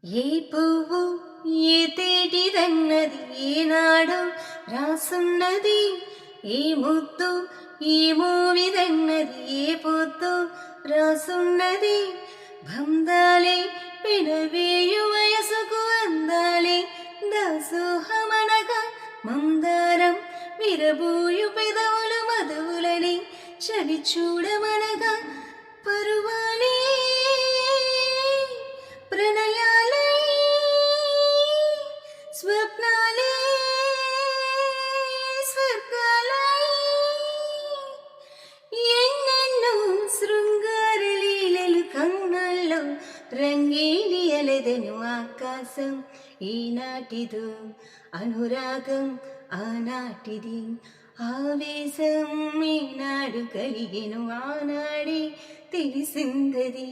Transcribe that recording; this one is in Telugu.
ఏ పువ్వు ఏ తేటిదన్నది ఏనాడో రాసున్నది, ఏ ముద్దు ఏ మూవిదన్నది ఏ పొద్దు రాసున్నది. బంధాలే పెనవేయు వయసుకు అందాలే దాసోహమనగా, మందారం విరబూయు పెదవులు మధువులని చవి చూడమనగా, పరువాలే ప్రణయాలే స్వప్నాలే స్వర్గాలై, ఎన్నెన్నో శృంగార లీలలు కన్నుల్లో రంగేలి అలెదను ఆకాశం. ఈనాటిదో అనురాగం ఆనాటిది, ఆవేశం ఈనాడు కలిగెను ఆనాడే తెలిసిందది.